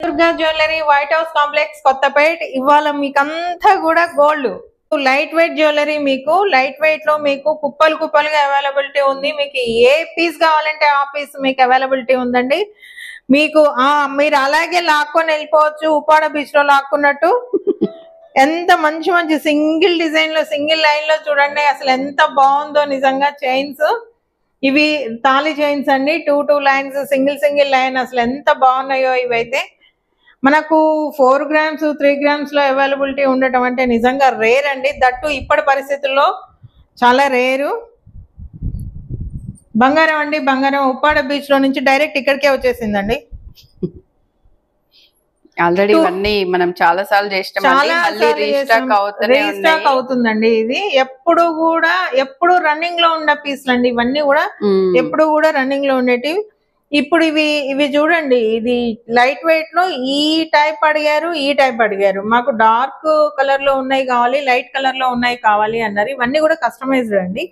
Durga jewellery white house complex Kothapet. ఇవాళ మీకంతా కూడా గోల్డ్ లైట్ వెయిట్ జ్యువెలరీ, మీకు లైట్ వెయిట్ లో మీకు కుప్పలు కుప్పలుగా అవైలబిలిటీ ఉంది. మీకు ఏ పీస్ కావాలంటే ఆ పీస్ మీకు అవైలబిలిటీ ఉందండి. మీకు మీరు అలాగే లాక్కొని వెళ్ళిపోవచ్చు, ఉప్పాడ బీచ్ లో లాక్కున్నట్టు. ఎంత మంచి మంచి సింగిల్ డిజైన్ లో సింగిల్ లైన్ లో చూడండి, అసలు ఎంత బాగుందో నిజంగా. చైన్స్ ఇవి తాళి చైన్స్ అండి, టూ లైన్స్ సింగిల్ లైన్, అసలు ఎంత బాగున్నాయో ఇవైతే. మనకు 4 గ్రామ్స్ 3 గ్రామ్స్ లో అవైలబిలిటీ ఉండటం అంటే నిజంగా రేర్ అండి. దట్టు ఇప్పటి పరిస్థితుల్లో చాలా రేరు. బంగారం అండి, బంగారం ఉప్పాడ బీచ్ లో నుంచి డైరెక్ట్ ఇక్కడికే వచ్చేసిందండి. ఆల్రెడీ ఇవన్నీ మనం చాలా సార్లు రీస్టాక్ అవుతుందండి. ఇది ఎప్పుడు రన్నింగ్ లో ఉన్న పీస్లు అండి ఇవన్నీ కూడా, ఎప్పుడు కూడా రన్నింగ్ లో ఉండేటివి. ఇప్పుడు ఇవి చూడండి, ఇది లైట్ వెయిట్ లో ఈ టైప్ అడిగారు. మాకు డార్క్ కలర్ లో ఉన్నాయి కావాలి, లైట్ కలర్ లో ఉన్నాయి కావాలి అన్నారు. ఇవన్నీ కూడా కస్టమైజ్డ్ అండి.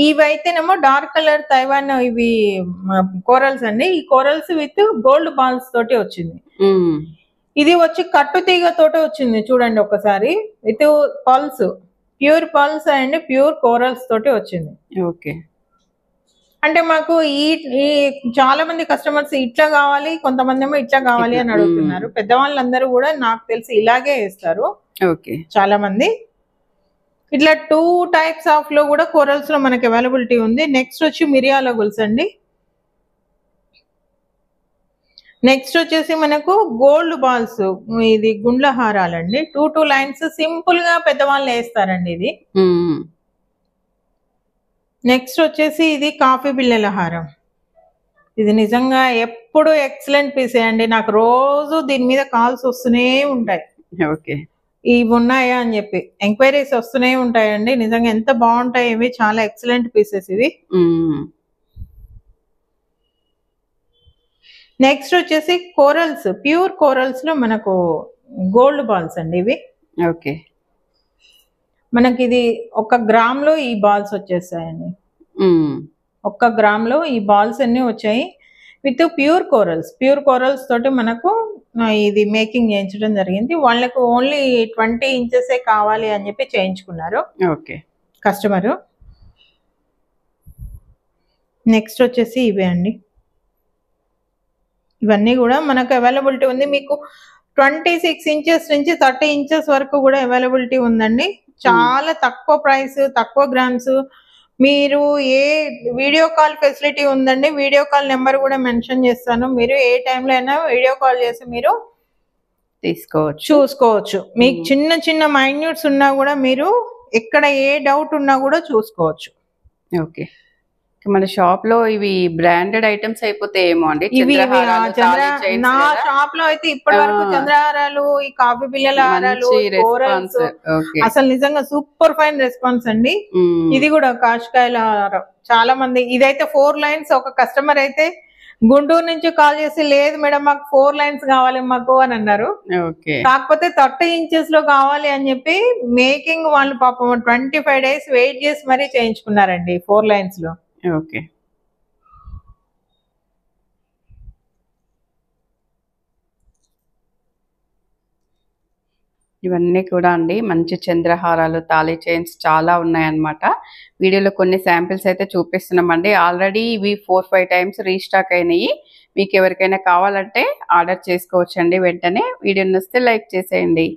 ఇవైతేనేమో డార్క్ కలర్ తైవాన్ ఇవి కోరల్స్ అండి. ఈ కోరల్స్ విత్ గోల్డ్ బాల్స్ తోటి వచ్చింది. ఇది వచ్చి కట్టు తీగ తోటి వచ్చింది చూడండి ఒకసారి, with pulse, pure pulse and pure corals తోటి వచ్చింది. అంటే మాకు ఈ చాలా మంది కస్టమర్స్ ఇట్లా కావాలి, కొంతమంది ఏమో ఇట్లా కావాలి అని అడుగుతున్నారు. పెద్దవాళ్ళందరూ కూడా నాకు తెలిసి ఇలాగే వేస్తారు చాలా మంది. ఇట్లా 2 టైప్స్ ఆఫ్ లో కూడా కోరల్స్ లో మనకి అవైలబిలిటీ ఉంది. నెక్స్ట్ వచ్చి మిరియాల గొలుసు అండి. నెక్స్ట్ వచ్చేసి మనకు గోల్డ్ బాల్స్, ఇది గుండ్ల హారాలండి. 2 లైన్స్ సింపుల్ గా పెద్దవాళ్ళు వేస్తారండి ఇది. నెక్స్ట్ వచ్చేసి ఇది కాఫీ బిళ్ళల హారం. ఇది నిజంగా ఎప్పుడు ఎక్సలెంట్ పీసే అండి. నాకు రోజు దీని మీద కాల్స్ వస్తూనే ఉంటాయి, ఇవి ఉన్నాయా అని చెప్పి ఎంక్వైరీస్ వస్తూనే ఉంటాయండి. నిజంగా ఎంత బాగుంటాయి ఇవి, చాలా ఎక్సలెంట్ పీసెస్ ఇవి. నెక్స్ట్ వచ్చేసి కోరల్స్, ప్యూర్ కోరల్స్ లో మనకు గోల్డ్ బాల్స్ అండి ఇవి. మనకి ఇది 1 గ్రామ్ లో ఈ బాల్స్ వచ్చేసాయండి. 1 గ్రామ్ లో ఈ బాల్స్ అన్ని వచ్చాయి విత్ ప్యూర్ కోరల్స్ తోటి మనకు ఇది మేకింగ్ చేయించడం జరిగింది. వాళ్ళకు ఓన్లీ 20 ఇంచెస్ కావాలి అని చెప్పి చేయించుకున్నారు కస్టమరు. నెక్స్ట్ వచ్చేసి ఇవే అండి. ఇవన్నీ కూడా మనకు అవైలబిలిటీ ఉంది. మీకు 26 ఇంచెస్ నుంచి 30 ఇంచెస్ వరకు కూడా అవైలబిలిటీ ఉందండి. చాలా తక్కువ ప్రైస్, తక్కువ గ్రామ్స్. మీరు ఏ వీడియో కాల్ ఫెసిలిటీ ఉందండి, వీడియో కాల్ నెంబర్ కూడా మెన్షన్ చేస్తాను. మీరు ఏ టైంలో అయినా వీడియో కాల్ చేసి మీరు చూసుకోవచ్చు. మీకు చిన్న మైన్యూట్స్ ఉన్నా కూడా మీరు ఎక్కడ ఏ డౌట్ ఉన్నా కూడా చూసుకోవచ్చు. మన షాప్ లో ఇవి బ్రాండెడ్ ఐటమ్స్ అయిపోతాయేమో అండి. నా షాప్ లో అయితే ఇప్పటి వరకు చంద్రహారాలు, ఈ కాఫీ బిళ్ళల హారాలు, అసలు నిజంగా సూపర్ ఫైన్ రెస్పాన్స్ అండి. ఇది కూడా కాషకాయల హారం. చాలా మంది ఇదైతే 4 లైన్స్. ఒక కస్టమర్ అయితే గుంటూరు నుంచి కాల్ చేసి, లేదు మేడం మాకు 4 లైన్స్ కావాలి మాకు అని అన్నారు. కాకపోతే 30 ఇంచెస్ లో కావాలి అని చెప్పి మేకింగ్ వాళ్ళు పాపం 25 days వెయిట్ చేసి మరీ చేయించుకున్నారండి 4 లైన్స్ లో. ఇవన్నీ కూడా అండి మంచి చంద్రహారాలు, తాళి చైన్స్ చాలా ఉన్నాయన్నమాట. వీడియోలో కొన్ని శాంపిల్స్ అయితే చూపిస్తున్నామండి. ఆల్రెడీ ఇవి 4-5 టైమ్స్ రీస్టాక్ అయినాయి. మీకు ఎవరికైనా కావాలంటే ఆర్డర్ చేసుకోవచ్చండి వెంటనే. వీడియో నచ్చితే లైక్ చేసేయండి.